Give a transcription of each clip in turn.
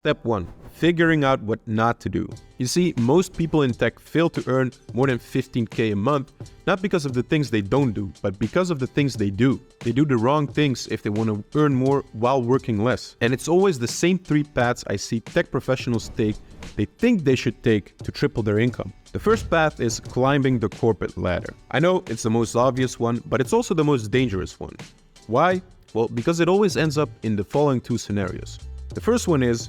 Step 1. Figuring out what not to do. You see, most people in tech fail to earn more than 15K a month, not because of the things they don't do, but because of the things they do. They do the wrong things if they want to earn more while working less. And it's always the same 3 paths I see tech professionals take, they think they should take to triple their income. The first path is climbing the corporate ladder. I know it's the most obvious one, but it's also the most dangerous one. Why? Well, because it always ends up in the following 2 scenarios. The first one is,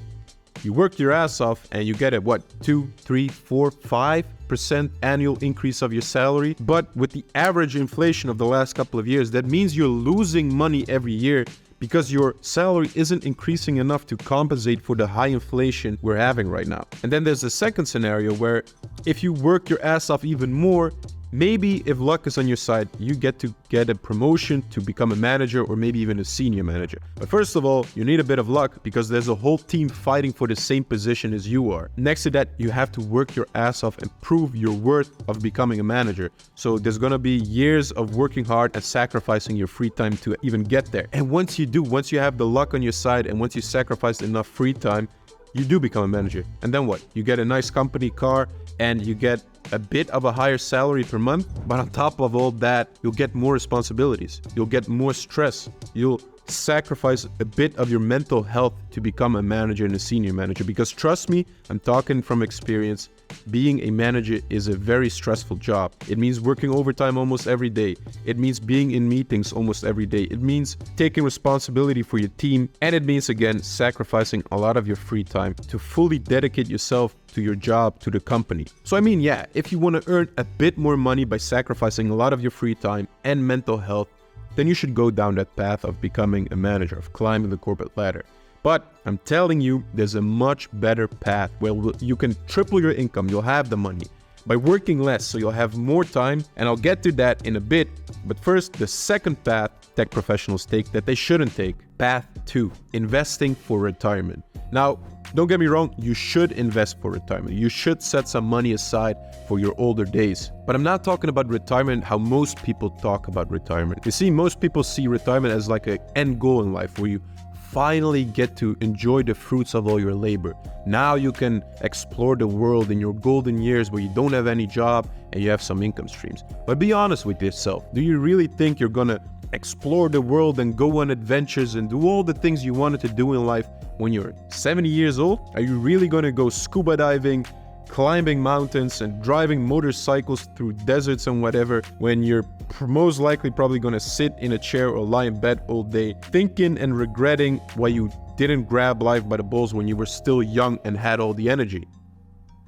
you work your ass off and you get a 2, 3, 4, 5% annual increase of your salary. But with the average inflation of the last couple of years, that means you're losing money every year because your salary isn't increasing enough to compensate for the high inflation we're having right now. And then there's the second scenario where if you work your ass off even more, maybe if luck is on your side, you get a promotion to become a manager or maybe even a senior manager. But first of all, you need a bit of luck because there's a whole team fighting for the same position as you are. Next to that, you have to work your ass off and prove your worth of becoming a manager. So there's gonna be years of working hard and sacrificing your free time to even get there. And once you have the luck on your side and once you sacrifice enough free time, you do become a manager. And then what? You get a nice company car and you get a bit of a higher salary per month, but on top of all that, you'll get more responsibilities. You'll get more stress. You'll sacrifice a bit of your mental health to become a manager and a senior manager. Because trust me, I'm talking from experience, being a manager is a very stressful job. It means working overtime almost every day. It means being in meetings almost every day. It means taking responsibility for your team. And it means, again, sacrificing a lot of your free time to fully dedicate yourself to your job, to the company. So I mean, yeah, if you want to earn a bit more money by sacrificing a lot of your free time and mental health, then you should go down that path of becoming a manager, of climbing the corporate ladder. But I'm telling you, there's a much better path where you can triple your income. You'll have the money by working less, so you'll have more time. And I'll get to that in a bit. But first, the second path tech professionals take that they shouldn't take. Path 2, investing for retirement. Now, don't get me wrong, you should invest for retirement. You should set some money aside for your older days. But I'm not talking about retirement how most people talk about retirement. You see, most people see retirement as like an end goal in life where you finally get to enjoy the fruits of all your labor. Now you can explore the world in your golden years where you don't have any job and you have some income streams. But be honest with yourself. Do you really think you're gonna explore the world and go on adventures and do all the things you wanted to do in life when you're 70 years old? Are you really gonna go scuba diving, climbing mountains and driving motorcycles through deserts and whatever when you're most likely probably gonna sit in a chair or lie in bed all day thinking and regretting why you didn't grab life by the balls when you were still young and had all the energy?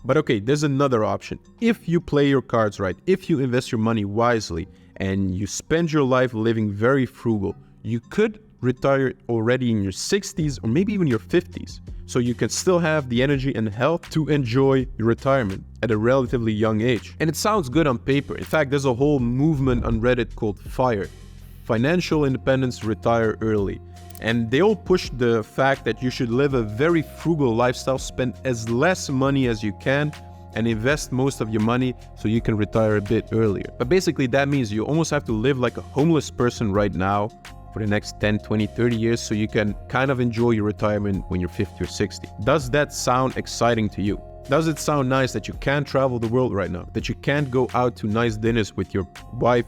But okay, there's another option. If you play your cards right, if you invest your money wisely and you spend your life living very frugal, you could retire already in your 60s or maybe even your 50s. So you can still have the energy and health to enjoy your retirement at a relatively young age. And it sounds good on paper. In fact, there's a whole movement on Reddit called FIRE, Financial Independence Retire Early. And they all push the fact that you should live a very frugal lifestyle, spend as less money as you can, and invest most of your money so you can retire a bit earlier. But basically that means you almost have to live like a homeless person right now for the next 10, 20, 30 years so you can kind of enjoy your retirement when you're 50 or 60. Does that sound exciting to you? Does it sound nice that you can't travel the world right now? That you can't go out to nice dinners with your wife,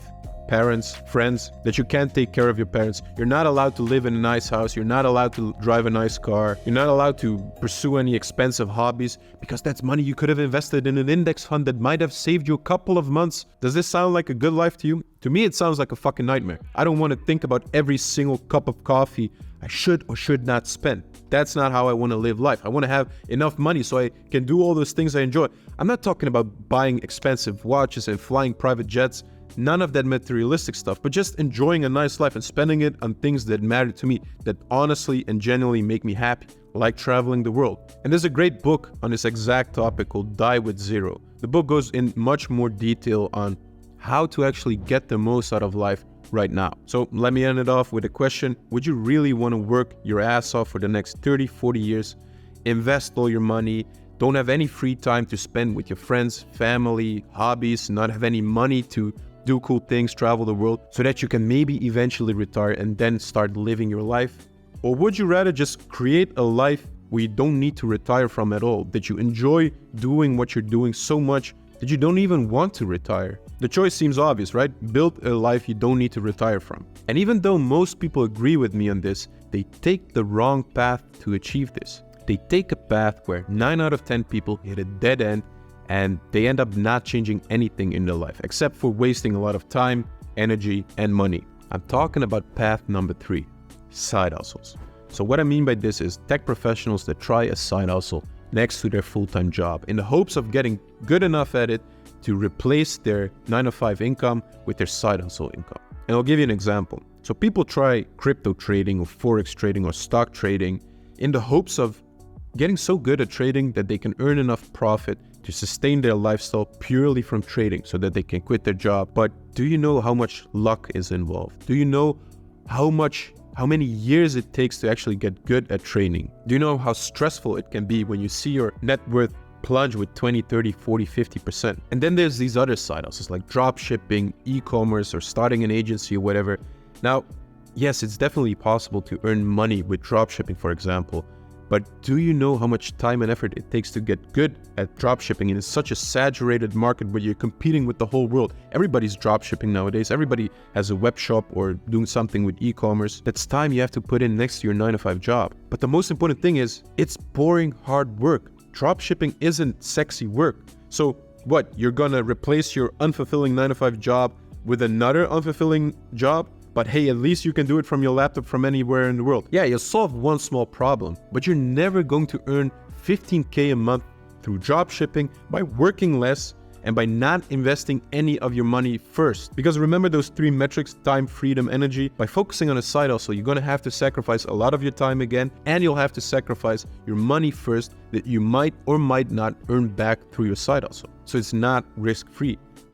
parents, friends, that you can't take care of your parents? You're not allowed to live in a nice house. You're not allowed to drive a nice car. You're not allowed to pursue any expensive hobbies because that's money you could have invested in an index fund that might have saved you a couple of months. Does this sound like a good life to you? To me, it sounds like a fucking nightmare. I don't want to think about every single cup of coffee I should or should not spend. That's not how I want to live life. I want to have enough money so I can do all those things I enjoy. I'm not talking about buying expensive watches and flying private jets. None of that materialistic stuff, but just enjoying a nice life and spending it on things that matter to me, that honestly and genuinely make me happy, like traveling the world. And there's a great book on this exact topic called Die with Zero. The book goes in much more detail on how to actually get the most out of life right now. So let me end it off with a question. Would you really want to work your ass off for the next 30, 40 years, invest all your money, don't have any free time to spend with your friends, family, hobbies, not have any money to do cool things, travel the world, so that you can maybe eventually retire and then start living your life? Or would you rather just create a life where you don't need to retire from at all, that you enjoy doing what you're doing so much that you don't even want to retire? The choice seems obvious, right? Build a life you don't need to retire from. And even though most people agree with me on this, they take the wrong path to achieve this. They take a path where 9 out of 10 people hit a dead end and they end up not changing anything in their life, except for wasting a lot of time, energy, and money. I'm talking about path number 3, side hustles. So what I mean by this is tech professionals that try a side hustle next to their full-time job in the hopes of getting good enough at it to replace their 9-to-5 income with their side hustle income. And I'll give you an example. So people try crypto trading or forex trading or stock trading in the hopes of getting so good at trading that they can earn enough profit to sustain their lifestyle purely from trading so that they can quit their job. But do you know how much luck is involved? Do you know how many years it takes to actually get good at trading? Do you know how stressful it can be when you see your net worth plunge with 20, 30, 40, 50%? And then there's these other side hustles like drop shipping, e-commerce, or starting an agency or whatever. Now, yes, it's definitely possible to earn money with drop shipping, for example. But do you know how much time and effort it takes to get good at dropshipping in such a saturated market where you're competing with the whole world? Everybody's dropshipping nowadays. Everybody has a web shop or doing something with e-commerce. That's time you have to put in next to your 9-to-5 job. But the most important thing is it's boring, hard work. Dropshipping isn't sexy work. So what? You're gonna replace your unfulfilling 9-to-5 job with another unfulfilling job? But hey, at least you can do it from your laptop from anywhere in the world. Yeah, you'll solve one small problem, but you're never going to earn 15K a month through drop shipping by working less and by not investing any of your money first. Because remember those 3 metrics: time, freedom, energy? By focusing on a side hustle, you're gonna have to sacrifice a lot of your time again, and you'll have to sacrifice your money first that you might or might not earn back through your side hustle. So it's not risk-free.